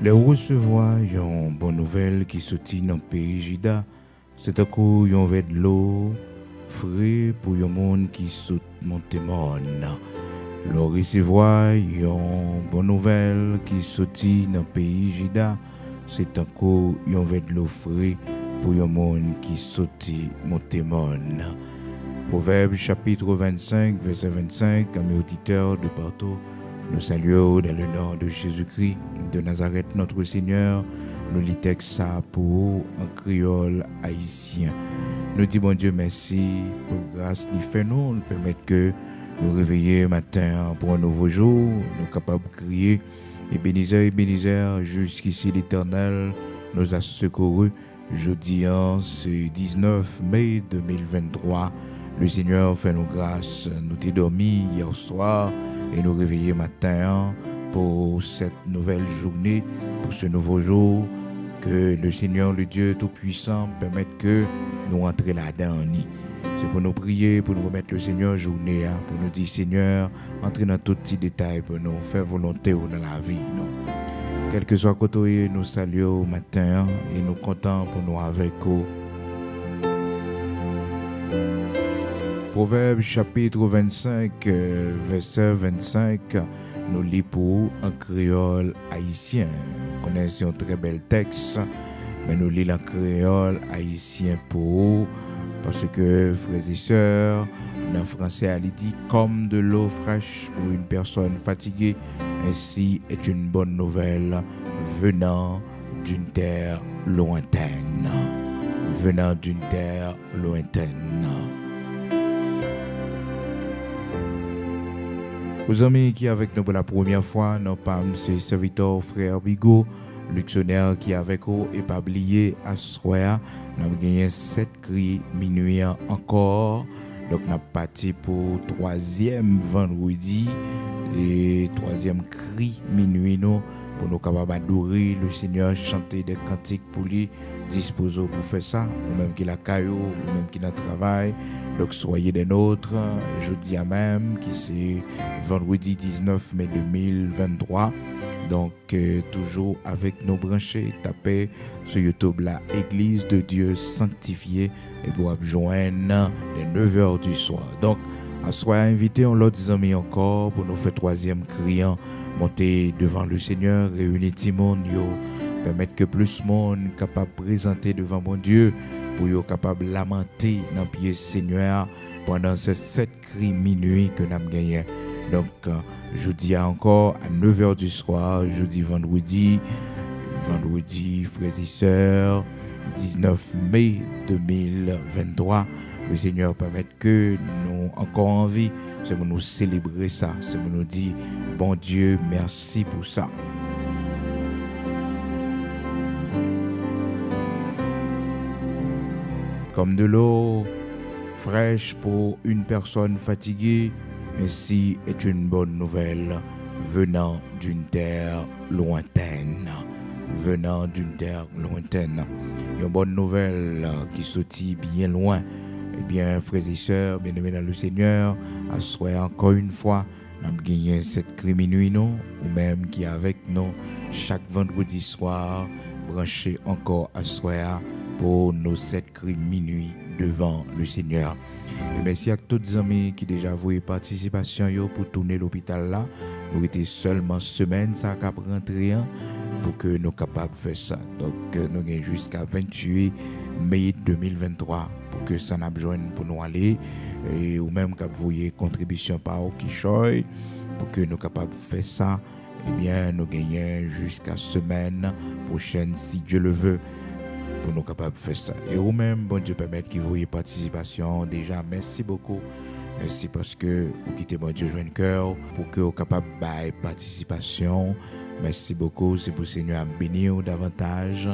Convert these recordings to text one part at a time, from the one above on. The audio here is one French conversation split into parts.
Les recevoir une bonne nouvelle qui sortit dans le pays Jida. C'est un coup yon de l'eau frais pour yon monde qui saute monter mon. Le recevoir une bonne nouvelle qui sortit dans le pays Jida. C'est un coup yon de l'eau frais pour yon monde qui saute monter mon. Proverbe chapitre 25 verset 25, amis auditeurs de partout. Nous saluons dans le nom de Jésus-Christ de Nazareth, notre Seigneur. Nous lisons texte ça pour un créole haïtien. Nous disons, bon Dieu, merci pour grâce qu'il fait nous permettre que nous réveiller matin pour un nouveau jour. Nous sommes capables de crier, Ebenezer, jusqu'ici l'Éternel nous a secourus. Jeudi, c'est 19 mai 2023. Le Seigneur fait nous grâce. Nous t'ai dormi hier soir et nous réveiller matin pour cette nouvelle journée, pour ce nouveau jour, que le Seigneur, le Dieu Tout-Puissant, permette que nous entrions là-dedans. C'est pour nous prier, pour nous remettre le Seigneur journée, pour nous dire, Seigneur, entrez dans tout petit détail pour nous faire volonté dans la vie. Non? Quel que soit côté, nous saluons au matin et nous comptons pour nous avec vous. Proverbe chapitre 25, verset 25, nous lisons pour un créole haïtien. Nous connaissons un très bel texte, mais nous lisons en créole haïtien pour, parce que, frères et sœurs, dans le français, elle dit comme de l'eau fraîche pour une personne fatiguée, ainsi est une bonne nouvelle venant d'une terre lointaine. Venant d'une terre lointaine. Aux amis qui sont avec nous pour la première fois, nos PAM, c'est serviteur frère Bigot, Luxonnaire qui est avec nous et pas oublier à soir, nous avons gagné 7 cris minuit encore. Donc nous avons parti pour 3e vendredi et 3e cri minuit nous pour nous capables d'adorer le Seigneur, chanter des cantiques pour lui, disposer pour faire ça, ou même qui la caillou, ou même qui la travail. Donc soyez des nôtres, jeudi à même, qui c'est vendredi 19 mai 2023. Donc toujours avec nos branchés, tapez sur YouTube la Église de Dieu sanctifiée et pour joindre les 9h du soir. Donc à soir invité, on l'autre amis encore pour nous faire 3e criant, monter devant le Seigneur, réunir tout le monde, permettre que plus de monde capable de présenter devant mon Dieu, pour être capable de lamenter dans le pied Seigneur pendant ces 7 cris minuit que nous avons gagné. Donc, jeudi encore à 9h du soir, jeudi, vendredi, frères et sœurs, 19 mai 2023. Le Seigneur permet que nous encore en vie, c'est pour nous célébrer ça, c'est pour nous dire, bon Dieu, merci pour ça. Comme de l'eau fraîche pour une personne fatiguée, ainsi est une bonne nouvelle venant d'une terre lointaine. Venant d'une terre lointaine. Une bonne nouvelle qui sortit bien loin. Eh bien, frères et sœurs, bien-aimés dans le Seigneur, à soir encore une fois, nous avons gagné cette cri minuit, ou même qui est avec nous chaque vendredi soir, branché encore à soir pour nos 7 cris minuit devant le Seigneur. Et merci à tous les amis qui déjà voué participation pour tourner l'hôpital là. Nous étions seulement semaine ça cap rentrer pour que nous capables de faire ça. Donc nous avons jusqu'à 28 mai 2023 pour que ça n'a besoin pour nous aller et ou même cap voyer contribution par au Kishoy pour que nous capables de faire ça. Eh bien nous gagnons jusqu'à semaine prochaine si Dieu le veut. Pour nous capables de faire ça. Et vous-même, bon Dieu permette que vous ayez participation. Déjà, merci beaucoup. Merci parce que vous quittez mon Dieu joint cœur pour que vous soyez capable de participation. Merci beaucoup. C'est pour le Seigneur bénir davantage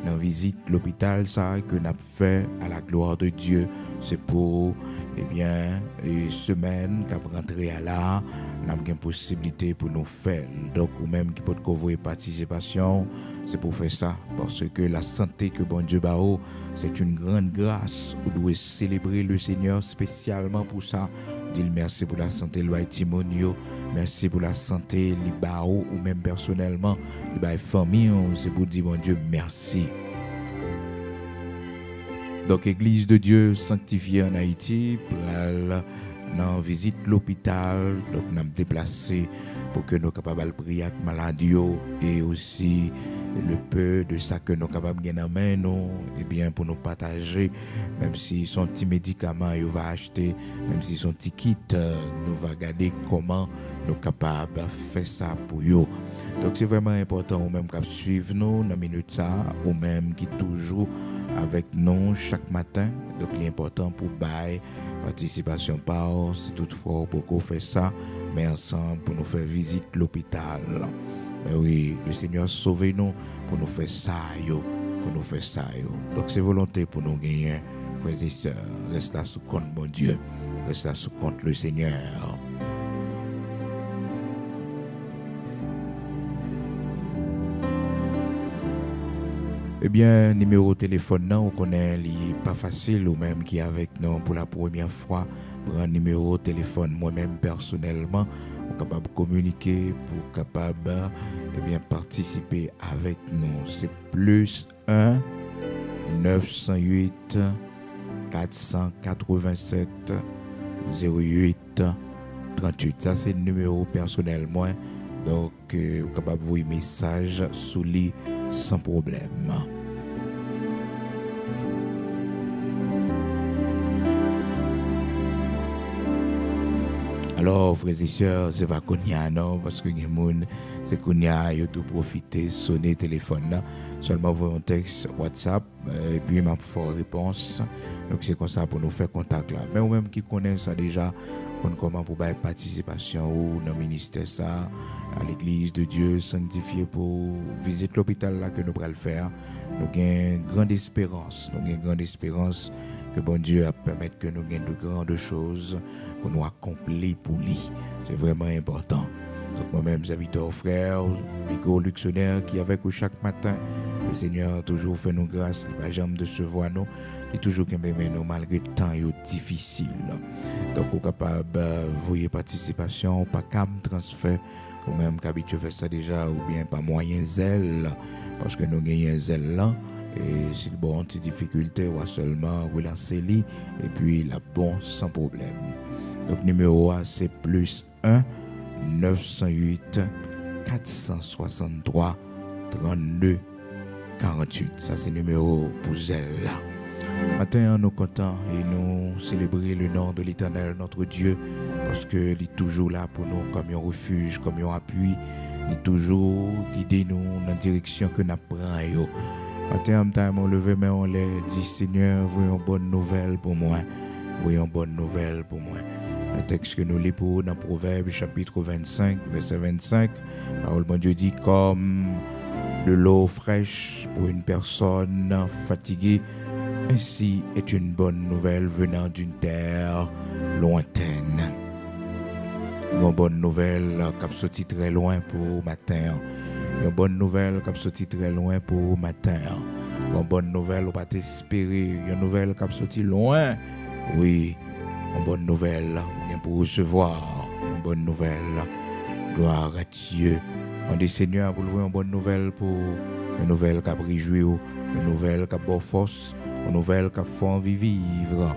dans la visite l'hôpital ça que nous avons fait à la gloire de Dieu. C'est pour une semaine qui a rentré à là. Nous avons une possibilité pour nous faire. Donc, ou même qui peut couvrir participation. C'est pour faire ça, parce que la santé que bon Dieu bao, c'est une grande grâce. Vous devez célébrer le Seigneur spécialement pour ça. Dis merci pour la santé, loi Timonio. Merci pour la santé, les barreaux ou même personnellement, les famille, c'est pour dire mon Dieu merci. Donc, Église de Dieu sanctifiée en Haïti, pour dans visite l'hôpital, donc nous avons déplacé pour que nous soyons capables de prier avec maladie et aussi le peu de ça que nous sommes capables de gagner nous, et bien pour nous partager, même si son petit médicament il va acheter, même si son petit kit, nous va regarder comment nous sommes capables de faire ça pour eux. Donc c'est vraiment important, ou même qui suivre nous dans la minute ça, ou même qui toujours avec nous chaque matin. Donc l'important pour bailler participation par si toutefois pour qu'on fait ça, mais ensemble pour nous faire visite l'hôpital. Mais oui, le Seigneur sauve nous pour nous faire ça, pour nous faire ça. Donc c'est volonté pour nous gagner, frères et sœurs. Reste là sous compte mon Dieu, reste là sous compte le Seigneur. Eh bien, numéro de téléphone, non, on connaît, il n'est pas facile, ou même qui est avec nous pour la première fois, pour un numéro de téléphone, moi-même personnellement, on est capable de communiquer, pour capable eh bien, participer avec nous. C'est plus 1 908 487 08 38. Ça, c'est le numéro personnel, moi. Donc, vous êtes capable de envoyer un message sous lui sans problème. Alors, frères et sœurs, c'est pas qu'on y a, non, parce que les gens, c'est qu'on y a, ils ont tout profité, sonner le téléphone, là. Seulement, vous un texte WhatsApp, et puis, il m'a fait réponse. Donc, c'est comme ça pour nous faire contact, là. Mais ou même qui connaissent ça déjà, comment pour faire participation ou dans le ministère, ça, à l'église de Dieu, sanctifié pour visiter l'hôpital, là, que nous pourrons le faire. Nous avons une grande espérance, que bon Dieu a permettre que nous ayons de grandes choses pour nous accomplir pour lui. C'est vraiment important. Donc moi-même, j'invite aux frères, Bigo Luxonnaire qui est avec nous chaque matin. Le Seigneur toujours fait nous grâce, il ne va jamais décevoir nous, il toujours aimer nous malgré le temps difficile. Donc on est capable de voyer participation, pas cam transfert, ou même qu'habitué faire ça déjà, ou bien pas moyen zèle, parce que nous gagnons zèle là. Et si le bon anti difficulté ou seulement relancer lui et puis la bon sans problème. Donc numéro A c'est plus 1 908 463 32 48. Ça c'est numéro pour elle là. Matin nous contents et nous célébrer le nom de l'Éternel notre Dieu parce que il est toujours là pour nous comme un refuge, comme un appui, il est toujours guider nous dans la direction que nous prenons. Matin, on levé, mais on les dit, Seigneur, voyons bonne nouvelle pour moi. Voyons bonne nouvelle pour moi. Le texte que nous lisons dans Proverbes, chapitre 25, verset 25, la parole de Dieu dit, comme de l'eau fraîche pour une personne fatiguée, ainsi est une bonne nouvelle venant d'une terre lointaine. Une bonne nouvelle qui a sorti très loin pour matin. Une bonne nouvelle qui a sorti très loin pour matin. Une bonne nouvelle, on va t'espérer. Une nouvelle qui a sorti loin. Oui, une bonne nouvelle pour recevoir. Une bonne nouvelle. Gloire à Dieu. On dit Seigneur pour une bonne nouvelle pour une nouvelle qui a réjouir, une nouvelle qui a bonne force, une nouvelle qui a fait envie vivre.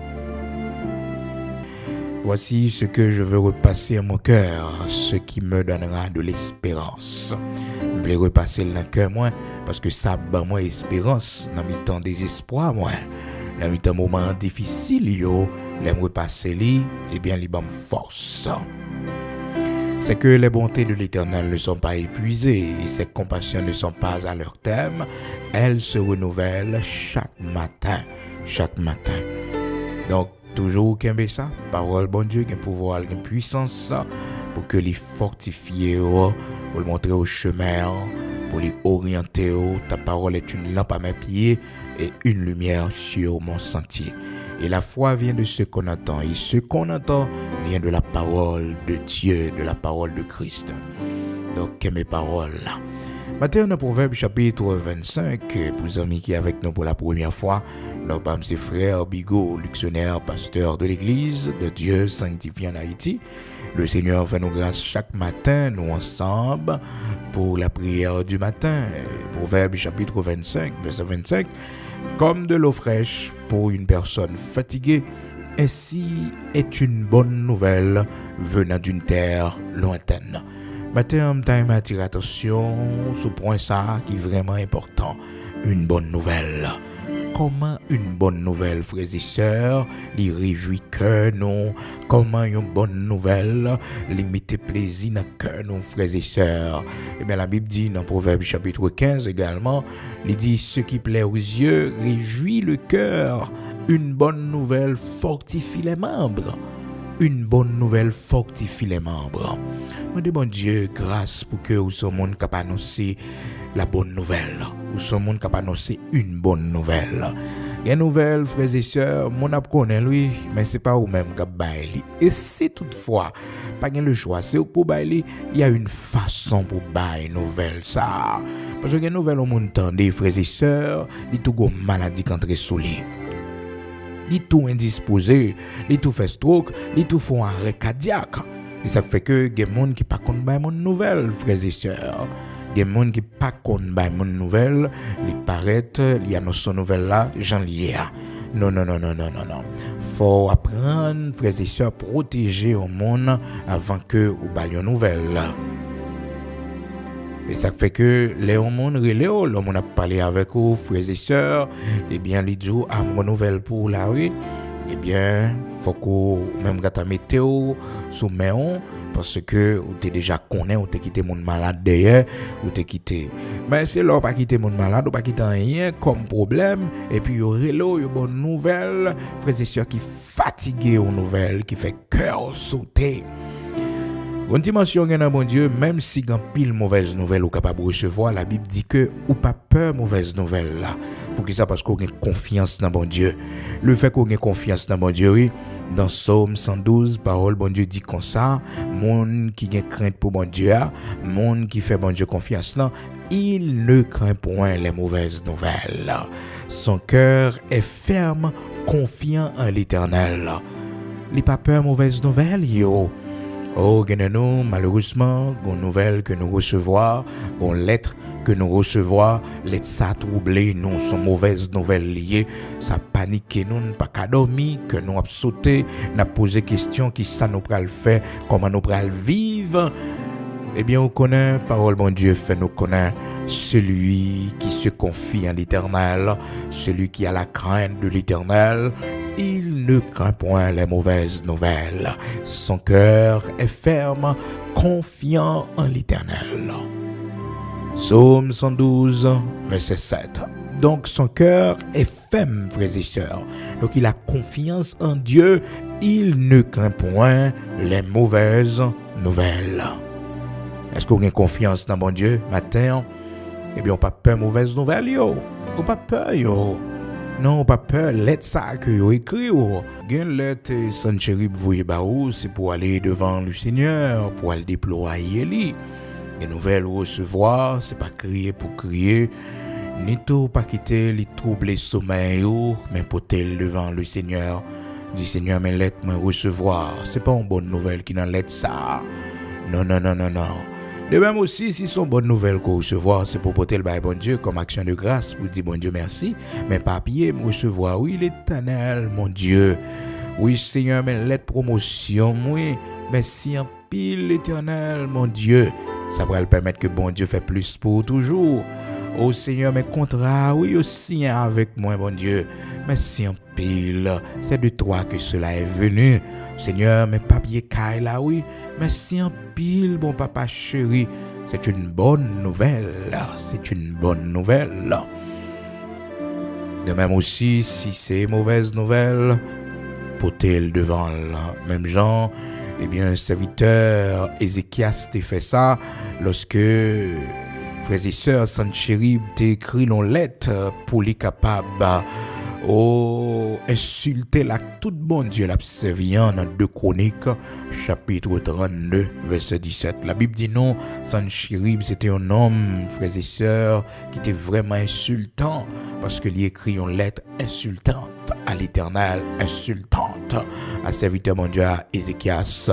Voici ce que je veux repasser à mon cœur, ce qui me donnera de l'espérance. Je voulais repasser dans le cœur, moi, parce que ça donne moi espérance dans mes temps désespoir, moi. Dans mes temps moments difficiles, j'aime repasser li, et bien, les bonnes forces. C'est que les bontés de l'Éternel ne sont pas épuisées et ses compassions ne sont pas à leur terme. Elles se renouvellent chaque matin. Donc, toujours qu'il y ait ça, parole bon Dieu, qu'il y ait pouvoir, qu'il y ait puissance pour que les fortifier, pour le montrer au chemin, pour les orienter. Ta parole est une lampe à mes pieds et une lumière sur mon sentier. Et la foi vient de ce qu'on entend. Et ce qu'on entend vient de la parole de Dieu, de la parole de Christ. Donc, que mes paroles là. Matin, dans Proverbe chapitre 25, pour les amis qui sont avec nous pour la première fois, nos parents, ses frères, Bigot, Luxionnaire, pasteur de l'église de Dieu sanctifié en Haïti. Le Seigneur fait nous grâce chaque matin, nous ensemble, pour la prière du matin. Proverbe chapitre 25, verset 25. Comme de l'eau fraîche pour une personne fatiguée, ainsi est une bonne nouvelle venant d'une terre lointaine. Matin, je m'attire attention sur ce point ça qui est vraiment important. Une bonne nouvelle. Comment une bonne nouvelle, frères et sœurs, les réjouit que nous. Comment une bonne nouvelle, les mettez plaisir dans le cœur, nous, frères et sœurs. Et bien, la Bible dit dans Proverbe chapitre 15 également, il dit ce qui plaît aux yeux réjouit le cœur. Une bonne nouvelle fortifie les membres. Une bonne nouvelle fortifie les membres. Je demande Dieu grâce pour que vous soyez monde capable d'annoncer la bonne nouvelle. Vous soyez monde capable d'annoncer une bonne nouvelle. Une nouvelle, frères et sœurs, mon ap connaît lui, mais c'est pas vous même qui bailler. Et si toutefois, pas le choix, c'est pour bailler, il y a une façon pour bailler nouvelle ça. Parce que une nouvelle au monde tendez, frères et sœurs, il tout go maladie contre sous lui. Li tout indisposé, li tout fait stroke, li tout font arrêt cardiaque. Et ça fait que des gens qui pas connaissent pas mon nouvelle, frères et sœurs. Des gens qui pas connaissent pas mon nouvelle, li paraît, il y a nos nouvelle là, j'en lié. Non. Faut apprendre, frères et sœurs, protéger au monde avant que ou balion nouvelle. Et ça fait que les hommes relèvent, l'homme a parlé avec vous, frères et sœurs, et bien les jours à mon nouvelle pour la rue, et bien faut que même quand tu mettez sous main parce que vous t'es déjà connaît, vous t'es quitté mon malade derrière, vous t'es quitté. Mais c'est là pas quitter mon malade, ou pas quitter rien comme problème, et puis yo relo, yo bonne nouvelle, frères et sœurs qui fatigué aux nouvelles, qui fait cœur sauter. Une dimension gagne bon Dieu, même si grand pile mauvaise nouvelle ou capable de recevoir, la Bible dit que ou pas peur mauvaise nouvelle là. Pour qui ça parce qu'on a confiance dans bon Dieu. Le fait qu'on a confiance dans bon Dieu, oui, dans Psaume 112, parole bon Dieu dit comme ça, monde qui a crainte pour bon Dieu, monde qui fait bon Dieu confiance là, il ne craint point les mauvaises nouvelles. Son cœur est ferme, confiant en l'Éternel. Il pas peur mauvaise nouvelle yo. Oh, nous, malheureusement, une nouvelle que nous recevons, une lettre que nous recevons, lettre ça troublé, nous sont mauvaises nouvelles liées, ça panique nous, pas qu'à dormir, que nous avons sauté, nous avons posé question qui ça nous pral faire, comment nous pral vivre. Eh bien, on connaît, parole bon Dieu fait nous connaître celui qui se confie en l'Éternel, celui qui a la crainte de l'Éternel. Il ne craint point les mauvaises nouvelles. Son cœur est ferme, confiant en l'Éternel. Psaume 112, verset 7. Donc son cœur est ferme, frères et sœurs. Donc il a confiance en Dieu. Il ne craint point les mauvaises nouvelles. Est-ce qu'on a confiance dans mon Dieu matin? Eh bien, on n'a pas peur de mauvaises nouvelles, yo. On n'a pas peur, yo. Non, pas peur, lettre ça que vous écrit. Gen lettre Sancherib voye baou, c'est pour aller devant le Seigneur, pour aller déployer lui. Les nouvelles recevoir, c'est pas crier pour crier, ni tout pas quitter les troubles sommeil, mais porter devant le Seigneur. Dit Seigneur, mes lettres me recevoir, c'est pas une bonne nouvelle qui dans lettre ça. Non. De même aussi, si son bonne nouvelle qu'on recevoir, c'est pour porter le bail bon Dieu comme action de grâce, pour dire bon Dieu merci, mais papier me recevoir, oui l'Éternel, mon Dieu, oui Seigneur, mes lettres promotion, oui, merci en pile l'Éternel, mon Dieu, ça va le permettre que bon Dieu fait plus pour toujours. Oh Seigneur, mes contrats, oui aussi avec moi, bon Dieu, merci en pile, c'est de toi que cela est venu. Seigneur, mes papiers caillent là, oui. Merci en pile, bon papa chéri. C'est une bonne nouvelle. C'est une bonne nouvelle. De même aussi, si c'est mauvaise nouvelle, portez-le devant le même genre. Eh bien, un serviteur Ézéchias t'a fait ça lorsque frères et sœurs Sancherib t'a écrit une lettre pour les capables Oh, insulter la tout bon Dieu l'a servi dans 2 Chroniques, chapitre 32, verset 17. La Bible dit non, Sanchérib, c'était un homme, frères et sœurs, qui était vraiment insultant, parce qu'il écrit une lettre insultante à l'Éternel, insultante à serviteur mon Dieu, à Ézéchias,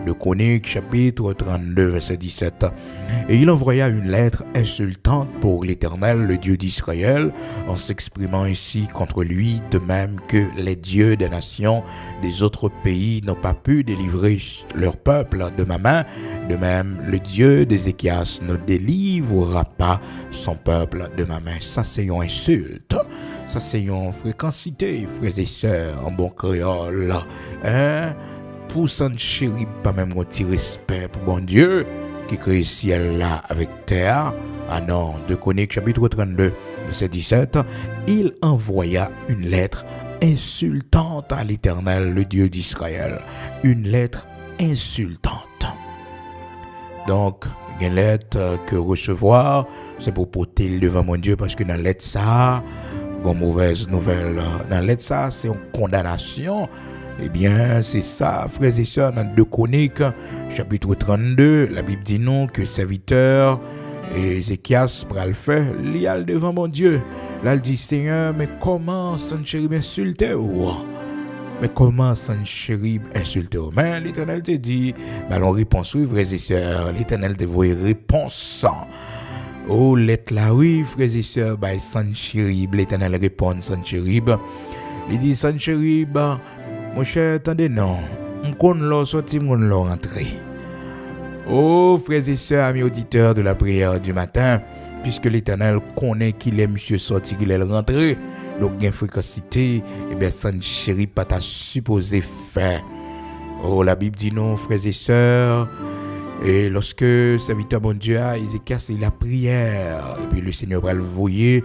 2 Chroniques, chapitre 32, verset 17. Et il envoya une lettre insultante pour l'Éternel, le Dieu d'Israël, en s'exprimant ici contre lui, de même que les dieux des nations des autres pays n'ont pas pu délivrer leur peuple de ma main. De même, le Dieu d'Ézéchias ne délivrera pas son peuple de ma main. Ça, c'est une insulte. Ça, c'est une fréquencité, frères et sœurs, en bon créole. Hein? Pour Sanchérib, pas même un petit respect pour bon Dieu, qui crée ciel là avec terre. Ah non, 2 Chroniques, chapitre 32, verset 17, il envoya une lettre insultante à l'Éternel, le Dieu d'Israël. Une lettre insultante. Donc, une lettre que recevoir, c'est pour porter devant mon Dieu, parce que dans la lettre ça, bon, mauvaise nouvelle. Dans la lettre ça, c'est une condamnation. Eh bien, c'est ça, frères et sœurs, dans 2 Chroniques, chapitre 32, la Bible dit non, que serviteur Ézéchias pral fait, il y a devant mon Dieu. Là, il dit, Seigneur, mais comment Sanchérib insulter ou? Mais comment Sanchérib insulter ou? Mais l'Éternel te dit, ben, on réponse, oui, frères et sœurs, l'Éternel te voit réponse. Oh, lettre là, oui, frères et sœurs, ben, Sanchérib, l'Éternel répond, Sanchérib. Il dit, Sanchérib, mon cher, attendez, non. On connaît l'or sorti, on connaît l'or rentré. Oh, frères et sœurs, amis auditeurs de la prière du matin, puisque l'Éternel connaît qu'il est monsieur sorti, qu'il est rentré, donc il y a une fréquencité, et bien, Sanchérib pas t'a supposé faire. Oh, la Bible dit non, frères et sœurs, et lorsque serviteur bon Dieu a Ézéchias, il a prière, et puis le Seigneur va le voyer,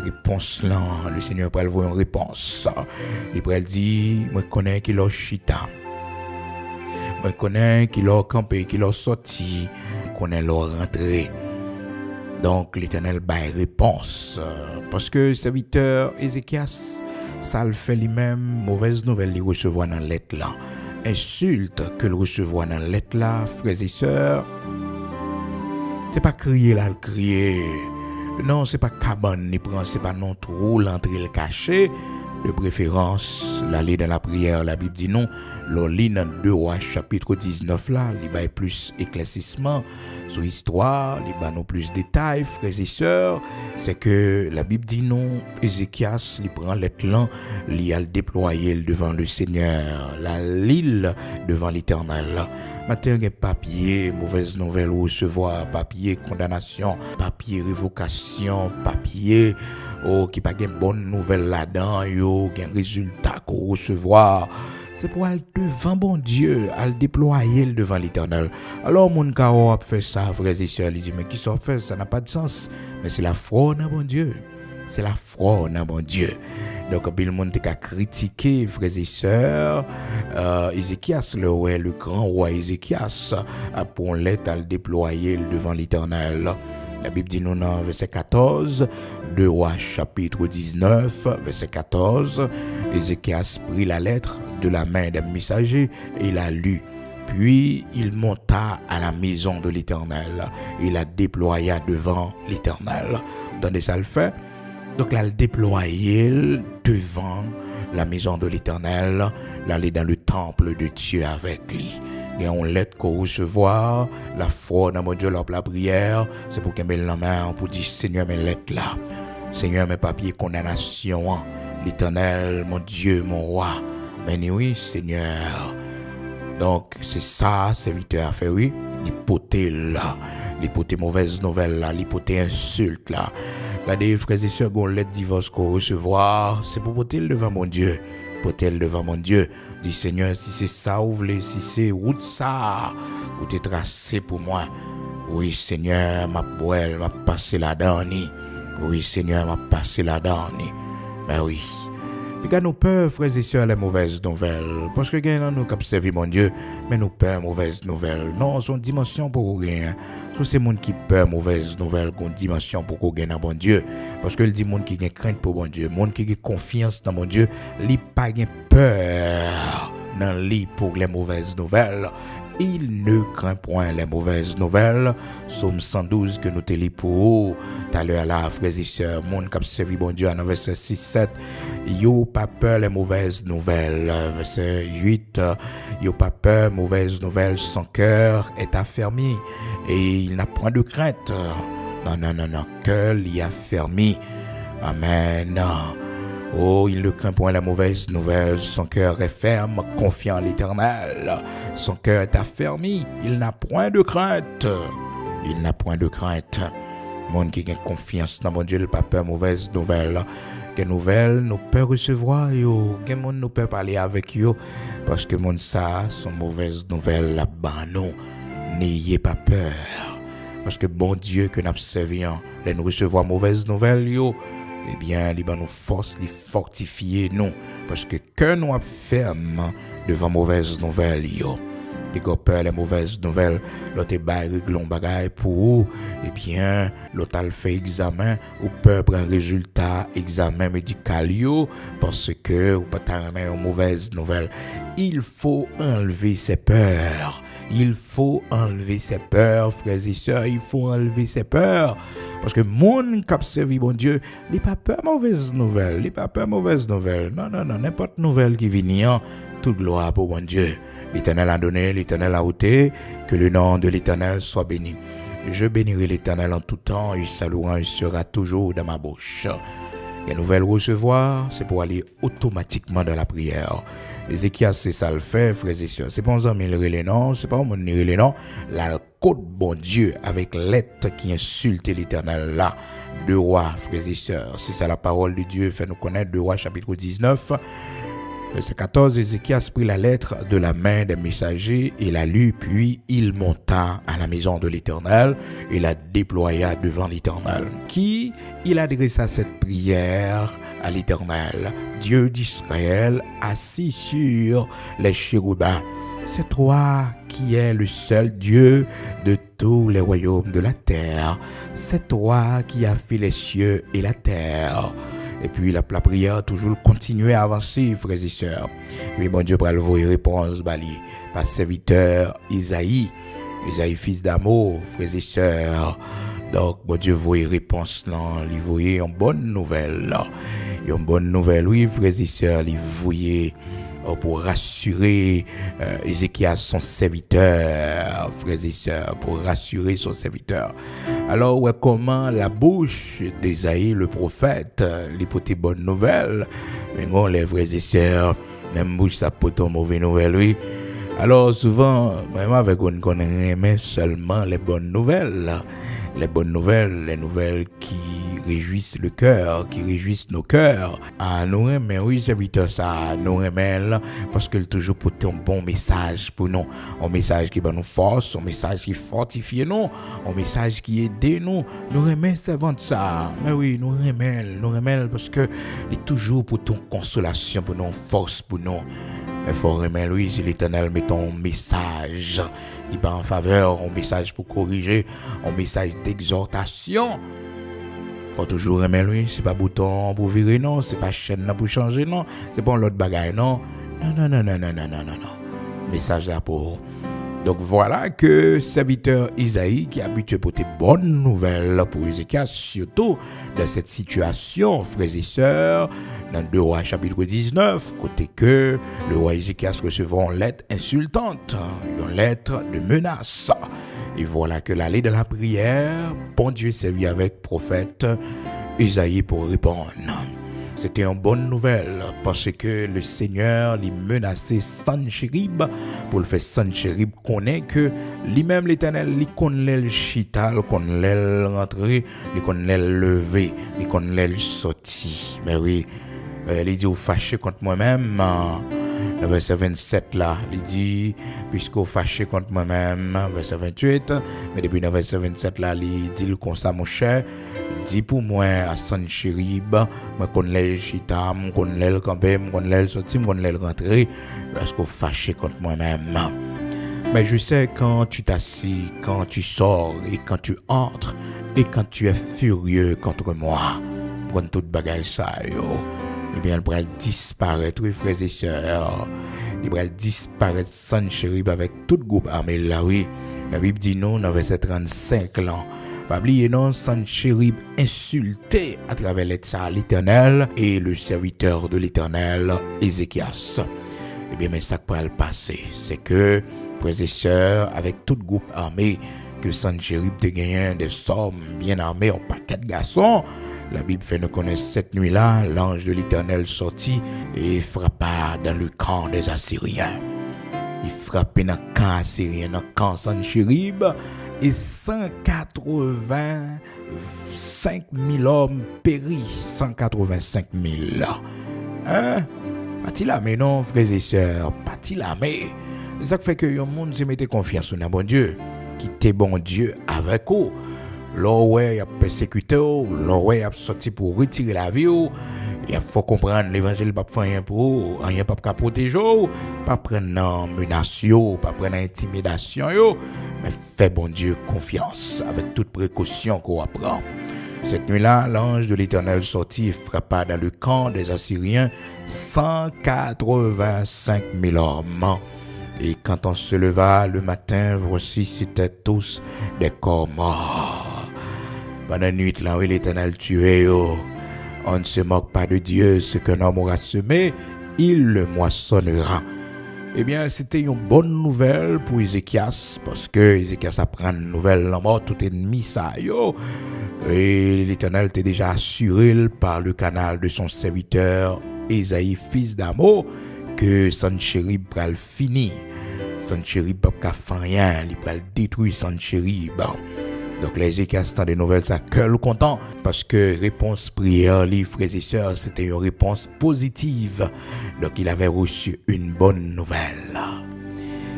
réponse là, le Seigneur va le voyer en réponse. Il va dire, moi connais qu'il a chita, moi connais qu'il a campé, qu'il a sorti, connais leur rentré. Donc l'Éternel va réponse, parce que serviteur Ézéchias, ça le fait lui-même, mauvaise nouvelle, il recevoir dans la lettre là. Insulte que le recevoir dans la lettre là, frères et sœurs, c'est pas crier là, le crier. Non, c'est pas cabane, ni prend, c'est pas non trop l'entrée le caché. De préférence, l'aller dans la prière, la Bible dit non. Le lit dans 2 Rois, chapitre 19 là, il y a plus éclaircissement sur l'histoire, il y a plus de détails, frères et sœurs. C'est que la Bible dit non, Ézéchias, il prend lettre là, il a le déployer devant le Seigneur, la l'île devant l'Éternel. Matin, papier, mauvaise nouvelle, recevoir, papier, condamnation, papier, révocation, papier, oh, qui pas de bonne nouvelle là-dedans, yo, un résultat qu'on recevoir. C'est pour aller devant bon Dieu, aller déployer devant l'Éternel. Alors, mon caro a fait ça, frères et sœurs, il dit, mais qui s'en fait, ça n'a pas de sens. Mais c'est la foi dans bon Dieu. C'est la foi dans bon Dieu. Donc, le monde a critiqué, frères et sœurs, Ézéchias, le grand roi Ézéchias, pour l'être à le déployer devant l'Éternel. La Bible dit nous dans verset 14, 2 Rois chapitre 19, verset 14, Ézéchias prit la lettre de la main d'un messager et l'a lu. Puis il monta à la maison de l'Éternel et la déploya devant l'Éternel. Attendez, ça le fait. Donc là, le déployer devant la maison de l'Éternel, l'aller dans le temple de Dieu avec lui. Et on lettre qu'on recevoir, la foi dans mon Dieu, la prière, c'est pour qu'elle mette la main, pour dire Seigneur, mes lettres là. Seigneur, mes papiers, condamnation. L'Éternel, mon Dieu, mon roi. Mais oui, Seigneur. Donc, c'est ça, serviteur a fait, oui. L'hypothèse là. L'hypothèse mauvaise nouvelle là. L'hypothèse insulte là. Regardez, frères et sœurs, qu'on lettre divorce qu'on recevoir, c'est pour porter devant mon Dieu. Porter devant mon Dieu. Dis Seigneur, si c'est ça ou voulez, si c'est route ça, ou t'es tracé pour moi. Oui, Seigneur, m'a passé la dernière. Oui, Seigneur, m'a passé la dernière. Mais oui. Les gars, nous peur, frères et sœurs, les mauvaises nouvelles. Parce que gagnons nous qui servi mon Dieu, mais nous peur mauvaises nouvelles. Non, son dimension pour rien. C'est monde qui peur mauvaises nouvelles, qu'on dimension pour qu'on gagne bon Dieu. Parce que il dit monde qui gagne crainte pour bon Dieu, monde qui gagne confiance dans mon Dieu, il pas gagne peur dans lui pour les mauvaises nouvelles. Il ne craint point les mauvaises nouvelles. Somme 112 que nous te lis pour tout à l'heure là, frères et sœurs, monde qui a servi bon Dieu, en verset 6-7, yo pas peur les mauvaises nouvelles. Verset 8, yo pas peur mauvaises nouvelles, son cœur est affermi et il n'a point de crainte. Non, cœur l'y affermi. Amen. Oh, il ne craint point la mauvaise nouvelle, son cœur est ferme, confiant en l'Éternel. Son cœur est affermi, il n'a point de crainte. Il n'a point de crainte. Monde qui a confiance dans mon Dieu, il n'a pas peur mauvaise nouvelle. Quelle nouvelle nous peut recevoir, yo. Quel monde nous peut parler avec yo. Parce que monde ça, son mauvaise nouvelle là-bas, non. N'ayez pas peur. Parce que bon Dieu que nous observons, les nous recevoir mauvaise nouvelle, yo. Eh bien, il nous force, les fortifier, non. Parce que nous sommes fermes devant mauvaises nouvelles, yo. Les gars peur les mauvaises nouvelles, l'autre réglon bagaille pour vous. Eh bien, l'autre fait examen ou peur prendre résultat, examen médical, yo. Parce que, ou pas t'arrêter aux mauvaises nouvelles. Il faut enlever ses peurs. Il faut enlever ses peurs, frères et sœurs. Il faut enlever ses peurs. Parce que mon qui a servi bon Dieu, il n'a pas peur mauvaise nouvelle. Il n'a pas peur mauvaise nouvelle. Non, n'importe nouvelle qui vient, toute gloire pour bon Dieu. L'Éternel a donné, l'Éternel a ôté, que le nom de l'Éternel soit béni. Je bénirai l'Éternel en tout temps et sa louange sera toujours dans ma bouche. Les nouvelles recevoir, c'est pour aller automatiquement dans la prière. Ézéchias, c'est ça le fait, frères et sœurs. C'est pas un mille les noms, c'est pas un monde les noms. La côte bon Dieu avec l'être qui insulte l'Éternel là. 2 Rois, frères et sœurs. C'est ça la parole de Dieu fait nous connaître. 2 Rois chapitre 19. Verset 14, Ézéchias prit la lettre de la main des messagers et la lut, puis il monta à la maison de l'Éternel et la déploya devant l'Éternel. Qui il adressa cette prière à l'Éternel, Dieu d'Israël, assis sur les chérubins. C'est toi qui es le seul Dieu de tous les royaumes de la terre. C'est toi qui as fait les cieux et la terre. Et puis la prière toujours continuer à avancer, frères et sœurs. Oui, bon Dieu, pour le voir réponse, bali, par serviteur Isaïe, fils d'amour, frères et sœurs. Donc, bon Dieu, voyez réponse là, il voyez une bonne nouvelle là. Une bonne nouvelle, oui, frères et sœurs, il voyez pour rassurer Ézéchias, son serviteur, frères et sœurs, pour rassurer son serviteur. Alors, ouais, comment la bouche d'Ésaïe, le prophète, les porter bonne nouvelle, mais bon, les frères et sœurs, même bouche, ça peut être mauvaise nouvelle, oui. Alors, souvent, vraiment, avec on aimait seulement les bonnes nouvelles. Les bonnes nouvelles, les nouvelles qui réjouissent le cœur, qui réjouissent nos cœurs. Ah, nous aimons, oui, serviteur, ça, nous aimons, parce qu'il toujours porte un bon message pour nous. Un message qui va nous force, un message qui fortifie nous, un message qui aide nous. Nous aimons servant ça. Mais oui, nous aimons, parce que il est toujours pour ton consolation, pour nos force pour nous. Il faut aimer lui, si l'Éternel met ton message, il va en faveur, un message pour corriger, un message d'exhortation. Faut toujours aimer lui, c'est pas bouton pour virer, non, c'est pas chaîne pour changer, non, c'est pas l'autre bagaille, non. Non. Message là pour. Donc voilà que serviteur Isaïe qui a habitué pour tes bonnes nouvelles pour Ézéchias, surtout dans cette situation, frères et sœurs, dans 2 Rois chapitre 19, côté que le roi Ézéchias recevra une lettre insultante, une lettre de menace. Et voilà que l'aller de la prière, bon Dieu servi avec prophète Isaïe pour répondre. C'était une bonne nouvelle parce que le Seigneur lui menaçait Sanchérib pour le faire Sanchérib connaît que lui-même l'Éternel lui connaît le chita, lui connaît le rentrer, lui connaît le lever, lui connaît le sortir. Mais oui, il dit vous fâchez contre moi-même. Le verset 27 là, il dit puisque vous fâchez contre moi-même, verset 28, mais depuis le verset 27 là, il dit comme ça mon cher, dit pour moi à Sanchérib, moi connais chita, moi connais le campé, moi connais le sorti, moi connais le rentrer parce qu'on fâché contre moi-même. Mais je sais quand tu t'assis, quand tu sors et quand tu entres et quand tu es furieux contre moi, prends toute bagaille ça yo. Eh bien, elle pourrait disparaître, oui, frères et sœurs. Il pourrait disparaître Sanchérib avec tout groupe armé là, oui. La Bible dit non, dans verset 35 là. Pas oublier non, Sanchérib insulté à travers l'Éternel et le serviteur de l'Éternel, Ézéchias. Eh bien, mais ça pourrait le passer, c'est que, frères et sœurs, avec tout groupe armé, que Sanchérib te gagné des sommes bien armés, en paquet de garçons. La Bible fait nous connaître cette nuit-là, l'ange de l'Éternel sortit et frappa dans le camp des Assyriens. Il frappait dans le camp assyrien, dans le camp Sanchérib, et 185 000 hommes péris. 185 000. Hein? Pas-il la mais non, frères et sœurs, pas-il la mais. C'est ça qui fait que le monde se mette confiance en bon Dieu, qui était bon Dieu avec eux. L'oué a persécuté, l'oué a sorti pour retirer la vie. Il faut comprendre l'évangile pas faire rien pour rien pas protéger, pas prendre menace, pas prendre intimidation, mais fais bon Dieu confiance avec toute précaution qu'on apprend. Cette nuit-là, l'ange de l'Éternel sortit et frappa dans le camp des Assyriens 185 000 hommes. Et quand on se leva le matin, voici c'étaient tous des corps morts. Pendant la nuit, là où l'Éternel tuait, on ne se moque pas de Dieu, ce qu'un homme aura semé, il le moissonnera. Eh bien, c'était une bonne nouvelle pour Ézéchias, parce que Ézéchias apprend une nouvelle la mort, tout ennemi ça, et l'Éternel était déjà assuré par le canal de son serviteur, Ésaïe, fils d'Amo, que Sanchérib pral fini. Sanchérib pas faire rien, il pral détruire Sanchérib. Donc les Ézéchias des nouvelles, ça cœur content parce que réponse prière, les frères et sœurs, c'était une réponse positive. Donc il avait reçu une bonne nouvelle.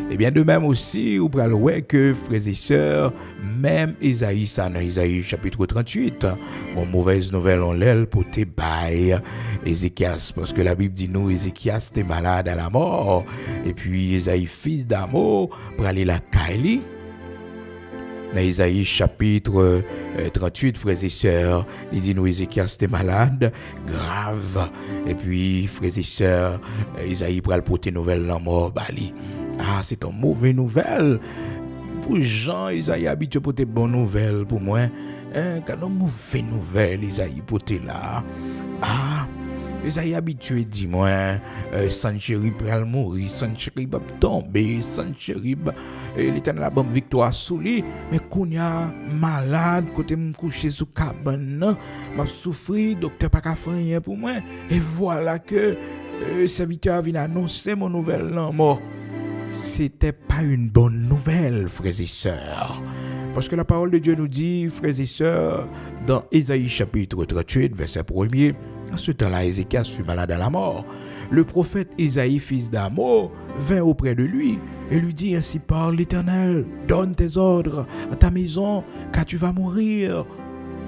Et bien de même aussi, vous pouvez voir que frères et sœurs, même Isaïe, ça dans Isaïe chapitre 38, une mauvaise nouvelle en l'aile pour te bailler Ézéchias, parce que la Bible dit nous, Ézéchias était malade à la mort, et puis Isaïe, fils d'Amo, pour aller la Kaili. Dans Isaïe chapitre 38, frères et sœurs, il dit nous, Ézéchias était malade, grave, et puis frères et sœurs, Isaïe pour aller porter nouvelle la mort, bali. Ah, c'est une mauvaise nouvelle. Pour Jean, Isaïe habitué pour des bonnes nouvelles. Pour moi, quand on mauvaise nouvelle, Isaïe pour là. Ah, Isaïe habitué, dis-moi, Sanchérib va mourir, Sanchérib va tomber, Sanchérib, l'Éternel a bonne victoire sous lui. Mais qu'on y a malade, côté me coucher sous cabane, m'a souffri, docteur pas qu'à faire rien pour moi. Et voilà que le serviteur vient annoncer mon nouvelle mort. C'était pas une bonne nouvelle, frères et sœurs. Parce que la parole de Dieu nous dit, frères et sœurs, dans Ésaïe chapitre 38, verset 1er, en ce temps-là, Ézéchias fut malade à la mort. Le prophète Ésaïe, fils d'Amo, vint auprès de lui et lui dit, ainsi parle l'Éternel, donne tes ordres à ta maison, car tu vas mourir,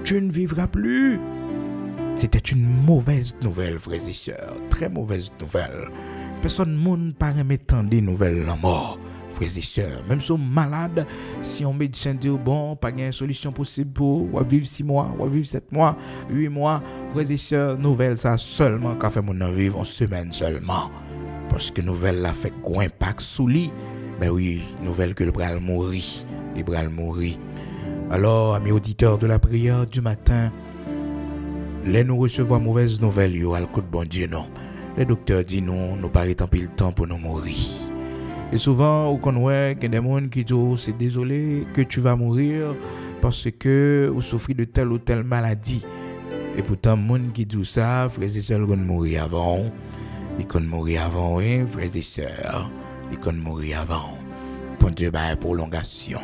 tu ne vivras plus. C'était une mauvaise nouvelle, frères et sœurs, très mauvaise nouvelle. Personne ne peut pas des nouvelles la mort, frères et sœurs. Même si on est malade, si on médecin dit bon, pas de solution possible pour vivre 6 mois, ou vivre 7 mois, 8 mois, frères et sœurs, nouvelle ça seulement qu'a fait mon vivre en semaine seulement. Parce que nouvelle la fait gros impact sous lui. Ben oui, nouvelle que le bras mourir, le bras mourir. Alors, amis auditeurs de la prière du matin, les nous recevoir mauvaise nouvelle, yo al coup de bon Dieu non. Les docteurs disent non, nous pas tant pile temps pour nous mourir. Et souvent, on connaît qu'il y a des gens qui disent c'est désolé que tu vas mourir parce que vous souffrez de telle ou telle maladie. Et pourtant, les gens qui disent ça, frères et sœurs, ils vont mourir avant. Ils vont mourir avant, oui, frères et sœurs. Ils vont mourir avant. Pour Dieu, bah, prolongation.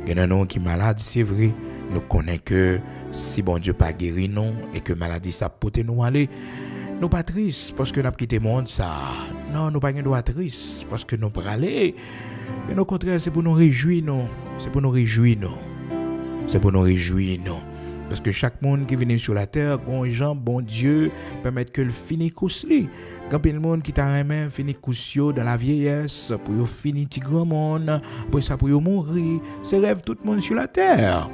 Il y a des gens qui sont malades, c'est vrai. Nous connaissons que si bon Dieu pas guéri nous et que maladie ça peut nous aller. Nous pas tristes parce que nous avons quitté le monde ça. Non, nous pas tristes parce que nous pas aller. Mais au contraire, c'est pour nous réjouir nous. C'est pour nous réjouir nous. C'est pour nous réjouir nous. Parce que chaque monde qui vient sur la terre, bon gens, bon Dieu, permettre que le finisse cousli. Quand le monde qui t'a aimé finit cousio dans la vieillesse, pour yo finir petit grand monde, pour ça pour yo mourir, c'est rêve tout le monde sur la terre.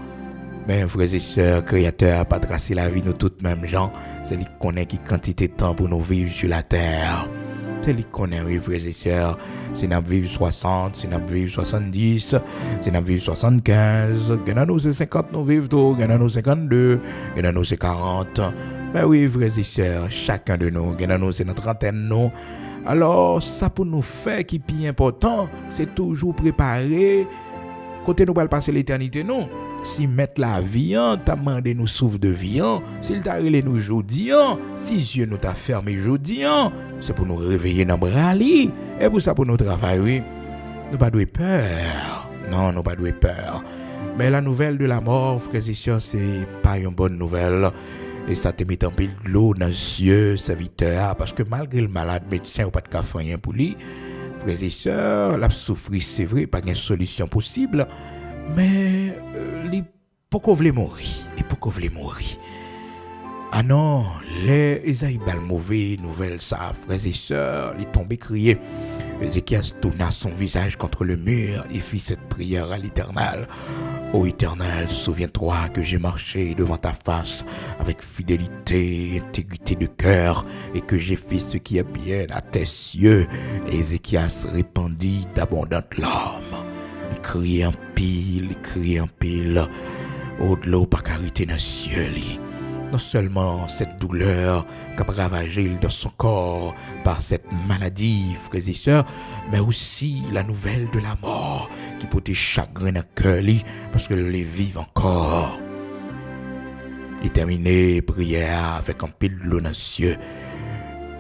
Mais frères et sœurs, créateur pas tracer la vie nous toutes mêmes gens, c'est lui qui connaît qui quantité de temps pour nous vivre sur la terre. C'est lui qui connaît, oui, frères et sœurs. C'est nous vivre 60, c'est nous vivre 70, c'est nous vivre 75, gagnant nous c'est 50 nous vivre tout, gagnant nous 52, gagnant nous c'est 40. Mais oui, frères et sœurs, chacun de nous, gagnant nous c'est notre trentaine nous. Alors, ça pour nous faire qui est plus important, c'est toujours préparer côté nous va passer l'éternité non. Si mettre la vie en, t'as demandé nous souffle de vie en, s'il t'a relé nous jodi en, si Dieu nous t'a fermé jodi en, c'est pour nous réveiller dans bras li, et pour ça pour nous travailler, nous pas de peur. Non, nous pas de peur. Mais la nouvelle de la mort, frères et sœurs, c'est pas une bonne nouvelle. Et ça te met en pile de l'eau dans les yeux, serviteur, parce que malgré le malade médecin ou pas de café rien pour lui, frères et sœurs, la souffrir c'est vrai, pas de solution possible. Mais il faut qu'on vle mourir, Ah non, les Esaïe bal mauvais nouvelle ça, frères et sœurs, il tombé crié. Ézéchias tourna son visage contre le mur et fit cette prière à l'Éternel. Ô Éternel, souviens-toi que j'ai marché devant ta face avec fidélité et intégrité de cœur et que j'ai fait ce qui est bien à tes yeux. Et Ézéchias répandit d'abondantes larmes. Il criait en pile. Oh, de l'eau pas carité dans le ciel. Non seulement cette douleur qui a ravagé dans son corps par cette maladie, frères et sœurs, mais aussi la nouvelle de la mort qui peut être chagrin dans le cœur parce que les vivent encore. Il terminé prière avec un pile de l'eau dans les cieux.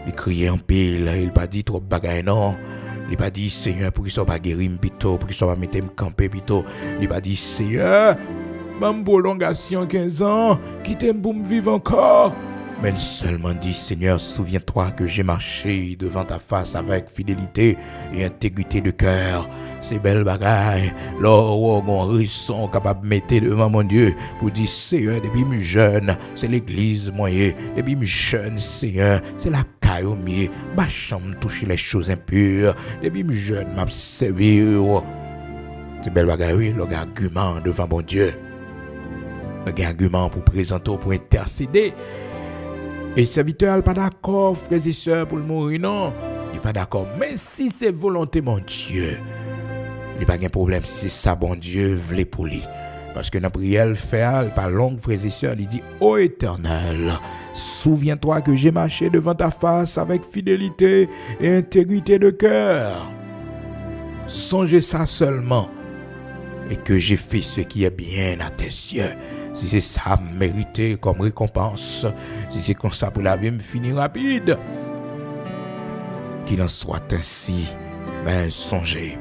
Il criait en pile, il pas dit trop de bagaille non. Il pas dit Seigneur pour qu'il soit pas guéri plutôt, pour qu'il soit pas mettre me camper plutôt. Il pas dit Seigneur même prolongation 15 ans, qui t'aime pour me vivre encore. Mais il seulement dit, Seigneur, souviens-toi que j'ai marché devant ta face avec fidélité et intégrité de cœur. Ces belles bagailles, là où on risson capable de mettre devant mon Dieu pour dire, Seigneur, depuis que je suis jeune, c'est l'église moyen, depuis que je suis jeune, Seigneur, c'est la caille au milieu, ma chambre toucher les choses impures, depuis que je suis jeune, m'a servi. Ces belles bagailles, oui, l'argument devant mon Dieu. Un argument pour présenter, pour intercéder. Et serviteur n'est pas d'accord, frères et sœurs, pour le mourir, non. Il n'est pas d'accord. Mais si c'est volonté, mon Dieu, il n'y a pas de problème si c'est ça, bon Dieu, voulait pour lui. Parce que dans la prière, il fait pas longue, frères et sœurs, il dit, ô Éternel, souviens-toi que j'ai marché devant ta face avec fidélité et intégrité de cœur. Songez ça seulement. Et que j'ai fait ce qui est bien à tes yeux. Si c'est ça mérité comme récompense, si c'est comme ça pour la vie me finir rapide, qu'il en soit ainsi, mais songez.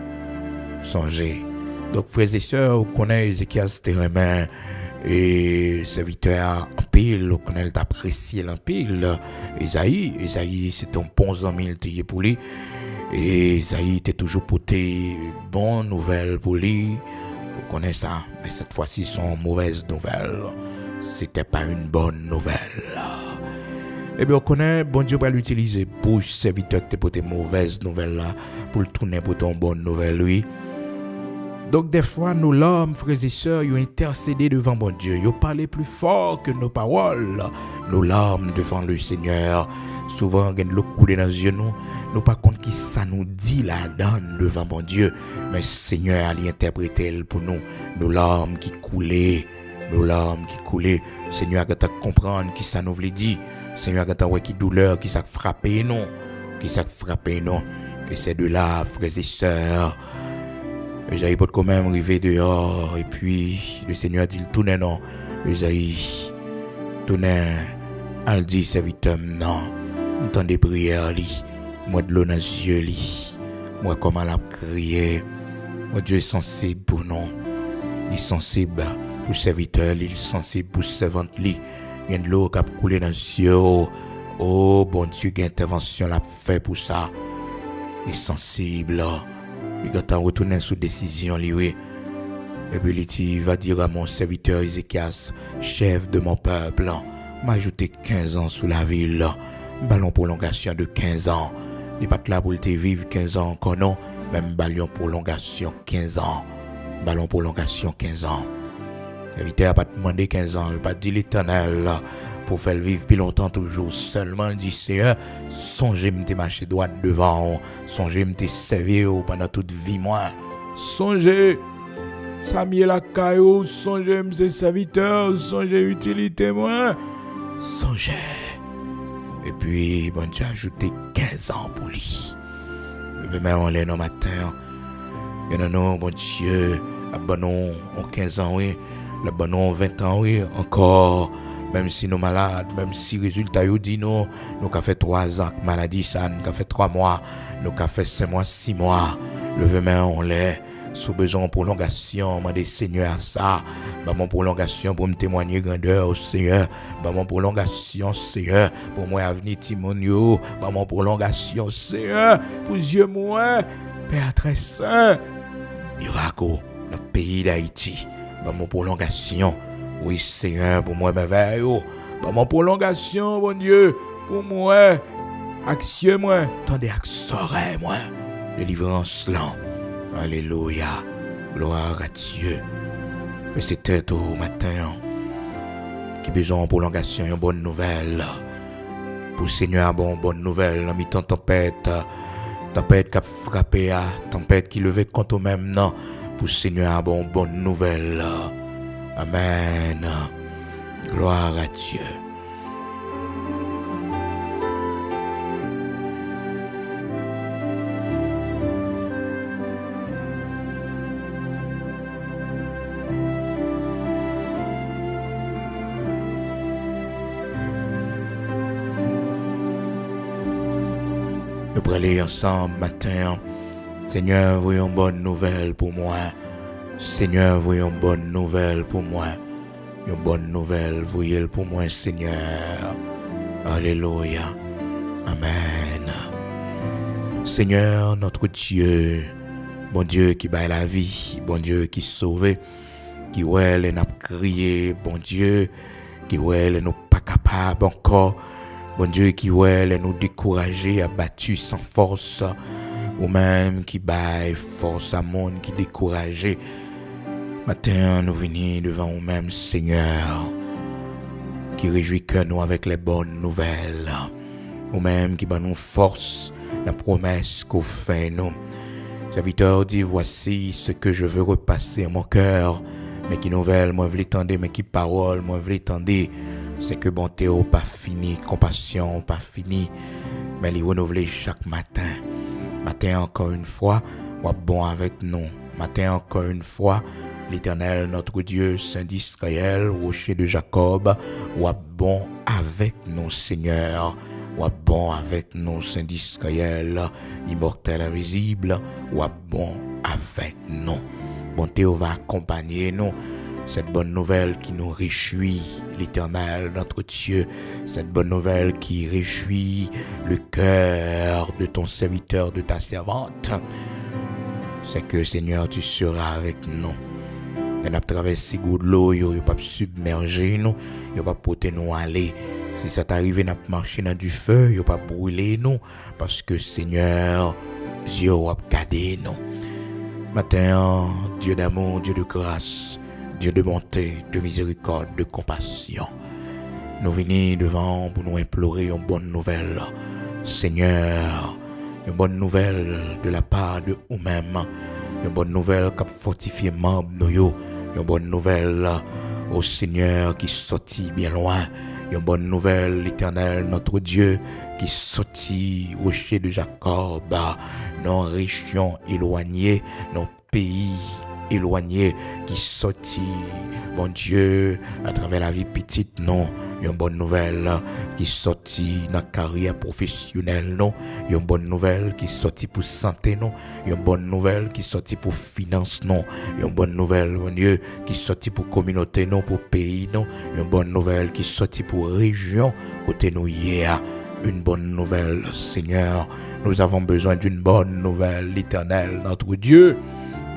Donc frères et sœurs, vous connaissez Ézéchias Térémin et serviteur en pile, vous connaissez l'apprécier en pile. Esaïe, c'est un bon ami pour lui. Et Esaïe était toujours porté bonne nouvelle pour lui. Vous connaissez ça, mais cette fois-ci, son mauvaise nouvelle. C'était pas une bonne nouvelle. Eh bien, on connaît, bon Dieu va l'utiliser pour serviteur qui pour tes mauvaises nouvelles là, pour le tourner pour ton bonne nouvelle, oui. Donc, des fois, nous, l'homme, frères et sœurs, ils ont intercédé devant bon Dieu. Ils ont parlé plus fort que nos paroles. Nos larmes devant le Seigneur. Souvent, on a l'eau couler dans les yeux, nous pas compte qui ça nous dit là-dedans devant bon Dieu. Mais le Seigneur a l'interprété pour nous. Nos larmes qui coulaient. Seigneur a comprendre qui ça nous voulait dire. Seigneur a ouais qui douleur, qui ça frappé non. Et c'est de là, frères et sœurs. Esaïe peut quand même arriver dehors. Et puis, le Seigneur dit, tournez non. Esaïe, tournez. Elle dit, serviteur, non. Entendez prière, li. Moi de l'eau dans les yeux, li. Moi comment elle a crié. Moi Dieu est sensible pour nous. Il est sensible pour serviteur, il est sensible pour servante, li. Il y a de l'eau qui a coulé dans les yeux. Oh, bon Dieu, quelle intervention l'a fait pour ça. Il est sensible. Il doit retourner sous décision, li, oui. Et puis il va dire à mon serviteur Ézéchias, chef de mon peuple, m'a ajouté 15 ans sous la ville. Ballon prolongation de 15 ans. Il n'est pas là pour te vivre 15 ans encore non. Même ballon prolongation 15 ans. Ballon prolongation 15 ans. Serviteur n'a pas demandé 15 ans. Il n'a pas dit l'Éternel pour faire vivre plus longtemps toujours. Seulement il dit Seigneur, songez me te marcher droit devant. Songez me te servir pendant toute vie moi. Songez. Samier la caillou, songez mes serviteurs, songez utilité moi. Songez. Et puis, bon Dieu a ajouté 15 ans pour lui. Je vais on les matin. Et non, bon Dieu, abonnon en 15 ans, oui. L'abonnon en 20 ans, oui. Encore, même si nous malades, même si résultat nous dit nous avons fait 3 ans que maladie, ça, nous avons fait 3 mois, nous avons fait 5 mois, 6 mois. Levez-moi, on l'est. Sous besoin de prolongation, demandez Seigneur ça. Mon prolongation pour me témoigner grandeur au Seigneur. Mon prolongation, Seigneur, pour moi avenir Timonio. Mon prolongation, Seigneur, pour Dieu moi, Père très saint. Miracle dans le pays d'Haïti. Mon prolongation, oui Seigneur, pour moi merveille. Mon prolongation, bon Dieu, pour moi, action moi, tendez action moi, délivrance là. Alléluia, gloire à Dieu. Mais c'était au matin qui besoin de prolongation, une bonne nouvelle. Pour le Seigneur, bonne nouvelle. En mi-temps tempête qui a frappé, tempête qui levait contre même non. Pour le Seigneur, bonne nouvelle. Amen. Gloire à Dieu. Nous pourrons aller ensemble matin. Seigneur, voyons bonne nouvelle pour moi. Seigneur, voyons bonne nouvelle pour moi. Une bonne nouvelle, voyez pour moi, Seigneur. Alléluia. Amen. Seigneur, notre Dieu, bon Dieu qui bat la vie, bon Dieu qui sauve, qui ouais, n'a crié, bon Dieu, qui ouais, nous pas capable encore. Bon Dieu qui ouais, nous décourager, abattu sans force, ou même qui baille force à monde qui découragé. Matin, nous venons devant nous-mêmes, Seigneur, qui réjouit que nous avec les bonnes nouvelles, ou même qui bat nous force, la promesse qu'on fait nous. Serviteur dit, voici ce que je veux repasser à mon cœur, mais qui nouvelle, moi je l'étendre, mais qui parole, moi je l'étendre. C'est que bonté n'a pas fini, compassion pas fini, mais les renouveler chaque matin. Matin encore une fois, ou bon avec nous. Matin encore une fois, l'Éternel, notre Dieu, Saint d'Israël, rocher de Jacob, ou bon avec nous, Seigneur. Ou bon avec nous, Saint d'Israël, immortel invisible, ou bon avec nous. Bonté va accompagner nous. Cette bonne nouvelle qui nous réjouit, l'Éternel, notre Dieu, cette bonne nouvelle qui réjouit le cœur de ton serviteur, de ta servante, c'est que, Seigneur, tu seras avec nous. On a traversé de l'eau, il n'y a pas submergé nous, il n'y a pas porté nous aller. Si ça t'arrive, on a marché dans du feu, il n'y a pas brûlé nous, parce que, Seigneur, Dieu a gardé nous. Matin, Dieu d'amour, Dieu de grâce, Dieu de bonté, de miséricorde, de compassion. Nous venons devant pour nous implorer une bonne nouvelle. Seigneur, une bonne nouvelle de la part de nous-mêmes. Une bonne nouvelle qui a fortifié membre nous. Une bonne nouvelle au Seigneur qui sortit bien loin. Une bonne nouvelle, l'Éternel, notre Dieu, qui sortit au rocher de Jacob, dans régions éloignées, dans pays éloigné qui sortit, bon Dieu, à travers la vie petite, non, il y a une bonne nouvelle qui sortit dans la carrière professionnelle, non, il y a une bonne nouvelle qui sortit pour santé, non, il y a une bonne nouvelle qui sortit pour finance, non, il y a une bonne nouvelle, bon Dieu, qui sortit pour communauté, non, pour pays, non, il y a une bonne nouvelle qui sortit pour région, côté nous hier, une bonne nouvelle, Seigneur, nous avons besoin d'une bonne nouvelle, l'Éternel, notre Dieu.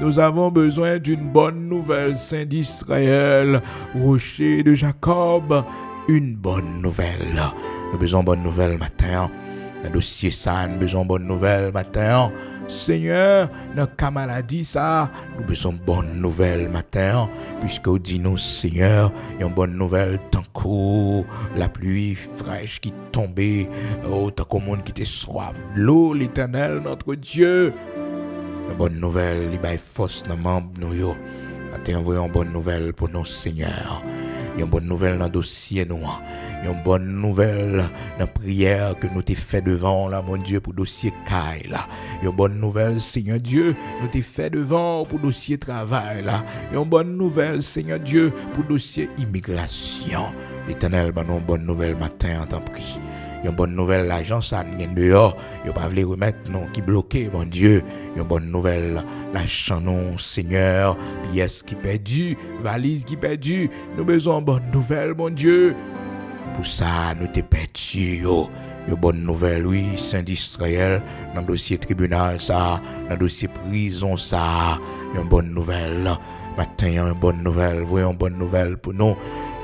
Nous avons besoin d'une bonne nouvelle, Saint d'Israël, rocher de Jacob, une bonne nouvelle. Nous avons besoin de bonne nouvelle matin. Dans le dossier ça, nous avons besoin de bonne nouvelle matin. Seigneur, dans la maladie ça, nous avons besoin de bonne nouvelle matin. Puisque vous dites nous, Seigneur, il y a une bonne nouvelle tant que la pluie fraîche qui tombait, tant que le monde qui était soif de l'eau, l'Éternel, notre Dieu. Une bonne nouvelle, il y a force dans les membres nous. Matin, envoyons une bonne nouvelle pour nos Seigneurs. Il y a une bonne nouvelle dans le dossier nous. Il y a une bonne nouvelle dans la prière que nous t'ai fait devant là, mon Dieu, pour le dossier Kaï là. Il y a une bonne nouvelle, Seigneur Dieu, nous t'ai fait devant pour le dossier travail là. Il y a une bonne nouvelle, Seigneur Dieu, pour le dossier immigration. L'Éternel, nous une bonne nouvelle matin, en t'en prie. Il y a une bonne nouvelle, l'agence a rien dehors. Il n'y a pas voulu remettre non qui bloqué, mon Dieu. Il y a une bonne nouvelle, l'argent non, Seigneur. Pièce qui perdue, valise qui perdue. Nous avons besoin de bonne nouvelle, mon Dieu. Pour ça, nous t'es perdu, yo. Une bonne nouvelle, oui, Saint d'Israël, dans le dossier tribunal, ça, dans le dossier prison, ça, une bonne nouvelle. Matin, une bonne nouvelle, voyons une bonne nouvelle pour nous.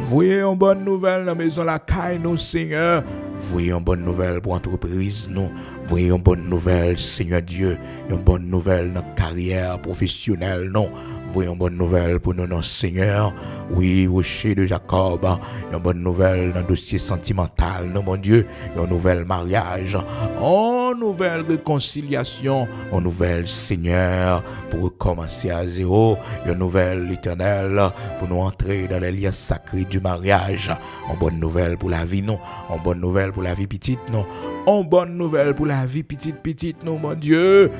Voyons une bonne nouvelle dans la maison la caille, nous, Seigneur. Voyons une bonne nouvelle pour l'entreprise, nous. Voyons une bonne nouvelle, Seigneur Dieu. Une bonne nouvelle dans la carrière professionnelle, non. Voyons une bonne nouvelle pour nous, non, Seigneur. Oui, rocher de Jacob. Une bonne nouvelle dans le dossier sentimental, non, mon Dieu. Une nouvelle mariage. Une nouvelle réconciliation. Une nouvelle, Seigneur, pour recommencer à zéro. Une nouvelle, l'Éternel, pour nous entrer dans les liens sacrés du mariage. Une bonne nouvelle pour la vie, non. Une bonne nouvelle pour la vie petite, non. Une bonne nouvelle pour la vie petite, non, mon Dieu.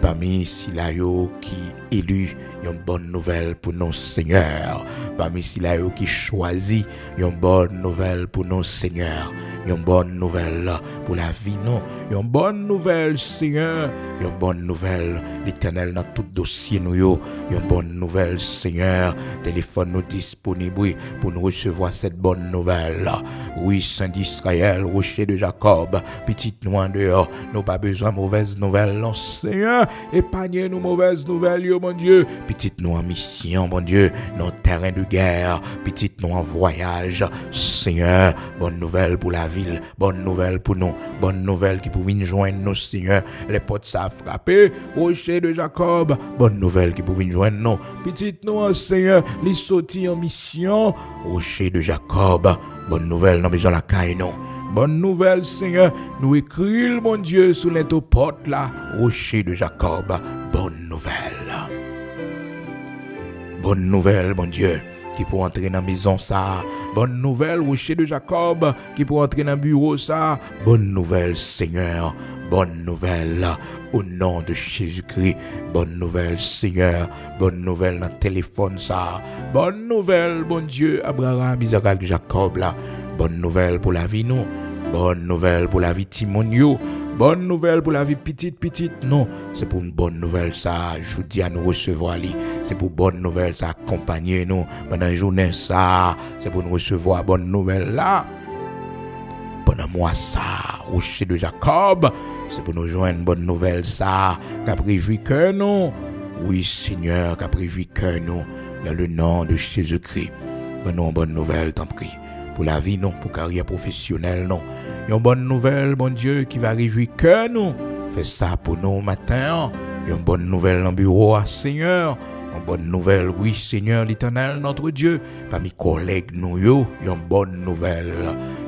Parmi Silayo qui élu, une bonne nouvelle pour nos seigneurs. Parmi Silayo qui choisit, une bonne nouvelle pour nos seigneurs. Une bonne nouvelle pour la vie, non. Une bonne nouvelle, Seigneur. Une bonne nouvelle, l'Éternel dans tout dossier, nous. Une bonne nouvelle, Seigneur. Téléphone nous disponible pour nous recevoir cette bonne nouvelle. Oui, Saint d'Israël, rocher de Jacob, petite nous en dehors. Nous pas besoin de mauvaises nouvelles, non, Seigneur. Épargnez-nous mauvaises nouvelles, yo, mon Dieu. Petite nous en mission, mon Dieu, dans terrain de guerre. Petite nous en voyage, Seigneur. Bonne nouvelle pour la ville, bonne nouvelle pour nous. Bonne nouvelle qui pouvait nous joindre, nous, Seigneur. Les portes ça frappé, rocher de Jacob. Bonne nouvelle qui pouvait nous joindre, nous. Petite nous, Seigneur, les sortis en mission, rocher de Jacob. Bonne nouvelle dans la maison la caille, non. Bonne nouvelle, Seigneur. Nous écrivons, mon Dieu, sous l'intoporte là, rocher de Jacob. Bonne nouvelle. Bonne nouvelle, mon Dieu, qui pour entrer dans la maison ça. Bonne nouvelle, rocher de Jacob, qui pour entrer dans le bureau ça. Bonne nouvelle, Seigneur. Bonne nouvelle, au nom de Jésus-Christ. Bonne nouvelle, Seigneur. Bonne nouvelle dans le téléphone ça. Bonne nouvelle, bon Dieu, Abraham, Isaac, Jacob là. Bonne nouvelle pour la vie, non. Bonne nouvelle pour la vie, Timonio. Bonne nouvelle pour la vie petite, non. C'est pour une bonne nouvelle, ça. Je vous dis à nous recevoir. C'est pour bonne nouvelle, ça. Accompagner nous pendant la journée, ça. C'est pour nous recevoir bonne nouvelle, là. Pendant moi, ça. Rocher de Jacob. C'est pour nous joindre bonne nouvelle, ça. Qu'a préjoui que nous. Oui, Seigneur, qu'a préjoui que nous. Dans le nom de Jésus-Christ. Bonne nouvelle, t'en prie. Pour la vie, non. Pour carrière professionnelle, non. Une bonne nouvelle, bon Dieu, qui va réjouir que nous. Fais ça pour nous matin. Une bonne nouvelle dans le bureau, Seigneur. Une bonne nouvelle, oui, Seigneur, l'Éternel, notre Dieu. Parmi collègues, nous, une bonne nouvelle.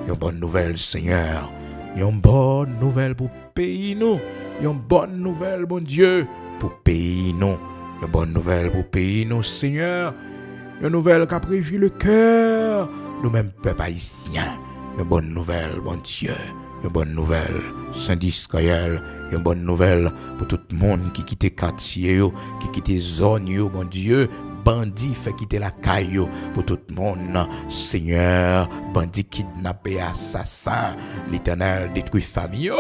Une bonne nouvelle, Seigneur. Une bonne nouvelle pour pays, nous. Une bonne nouvelle, bon Dieu, pour pays, nous. Une bonne nouvelle pour pays, nous, Seigneur. Une nouvelle qui a prévu le cœur. Nous-mêmes, peuple haïtien. Une bonne nouvelle, bon Dieu. Une bonne nouvelle, Saint d'Israël. Une bonne nouvelle pour tout le monde qui quitte quartier, qui quitte zone, bon Dieu. Bandit fait quitter la caille pour tout le monde. Seigneur, bandit kidnappé, assassin. L'Éternel détruit famille.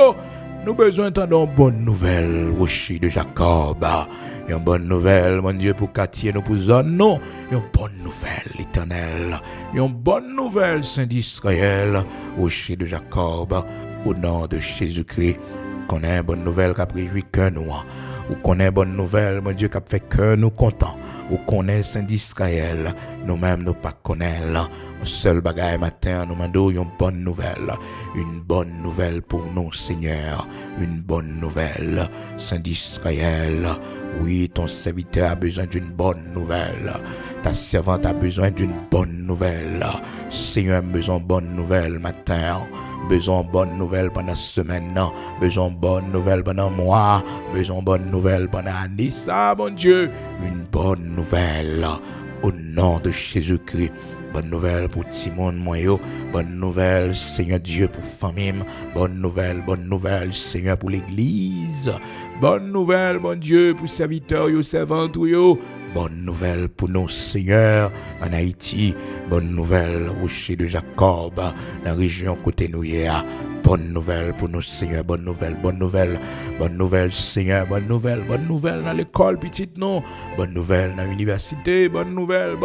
Nous besoin d'entendre une bonne nouvelle, rocher de Jacob. Une bonne nouvelle, mon Dieu, pour quartier, nous pour zone, non. Une bonne nouvelle, l'Éternel. Une bonne nouvelle, Saint d'Israël, rocher de Jacob. Au nom de Jésus-Christ, qu'on ait une bonne nouvelle qui a préjoui que nous. Ou connaît bonne nouvelle, mon Dieu, qui a fait cœur nous content. Ou connaît Saint d'Israël, nous-mêmes nous pas connaître. Un seul bagaille matin, nous demandons une bonne nouvelle. Une bonne nouvelle pour nous, Seigneur. Une bonne nouvelle. Saint d'Israël, oui, ton serviteur a besoin d'une bonne nouvelle. Ta servante a besoin d'une bonne nouvelle. Seigneur a besoin d'une bonne nouvelle matin. Besoin de bonne nouvelle pendant semaine, besoin de bonne nouvelle pendant mois, besoin de bonne nouvelle pendant année, ça, mon Dieu, une bonne nouvelle au nom de Jésus-Christ. Bonne nouvelle pour Timon Moyo, bonne nouvelle, Seigneur Dieu, pour famille, bonne nouvelle, Seigneur, pour l'église, bonne nouvelle, mon Dieu, pour serviteurs, yo, servantes, yo. Bonne nouvelle pour nos seigneurs en Haïti. Bonne nouvelle au rocher de Jacob dans la région côté Nouéa. Bonne nouvelle pour nos seigneurs. Bonne nouvelle, bonne nouvelle. Bonne nouvelle, Seigneur. Bonne nouvelle dans l'école petite non. Bonne nouvelle dans l'université. Bonne nouvelle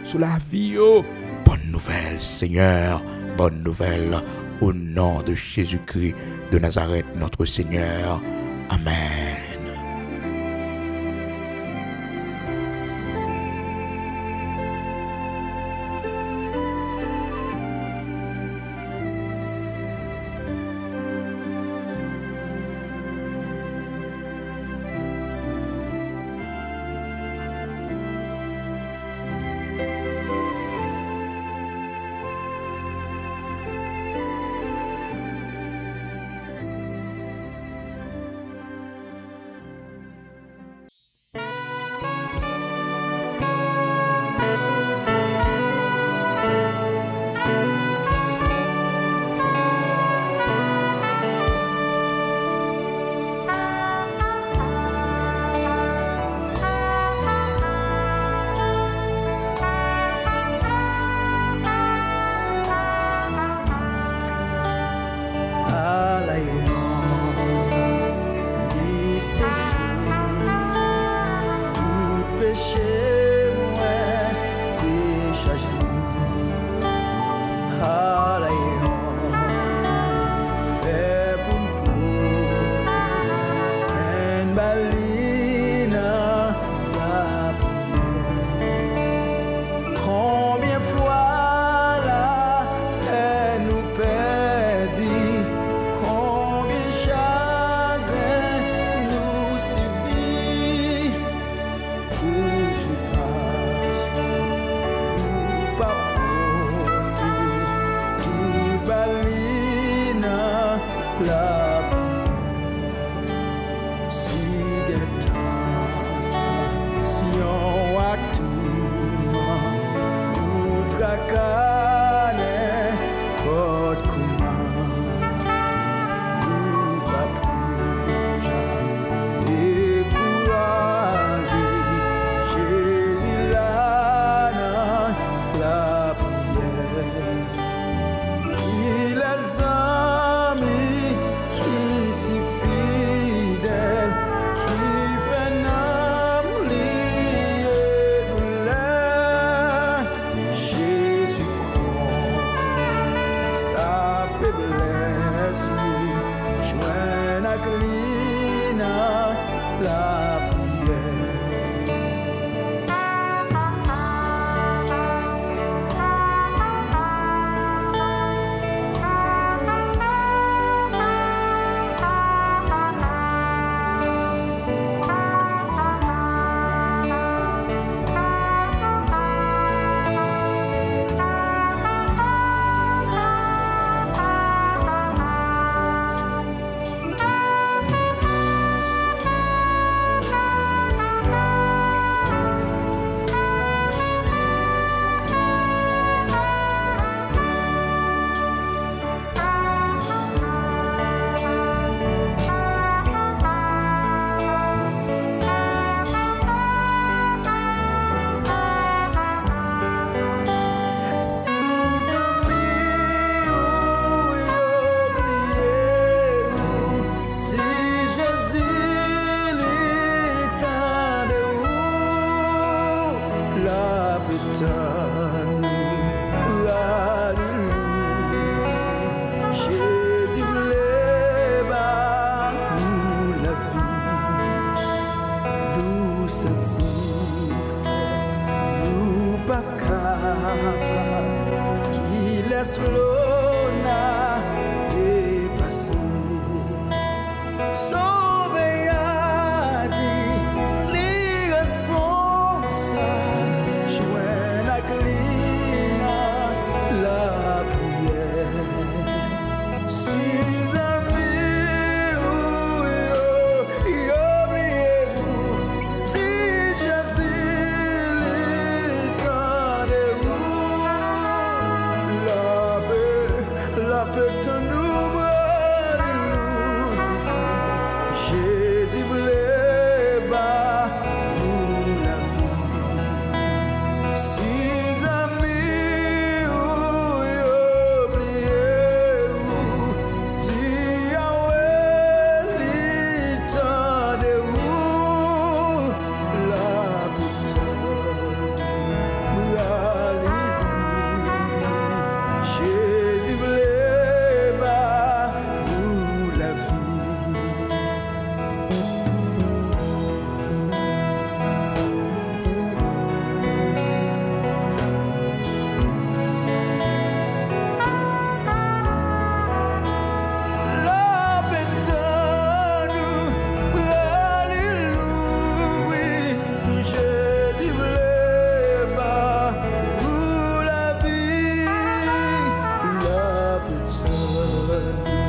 sur la vie. Oh. Bonne nouvelle, Seigneur. Bonne nouvelle au nom de Jésus-Christ de Nazareth, notre Seigneur. Amen. Barcelona est passé. Sauvé a dit les responsables, joint à Clina la prière. Six amis, oubliez-vous, si Jésus l'étendez vous, la paix te nous bras de nous. Jésus voulait bas nous la vie. Six amis, oubliez-vous, si Yahweh l'étendez-vous, la putain, Jésus voulait bas nous la vie. La pétane, alléluia, Jésus voulait bas nous la vie. La pétane,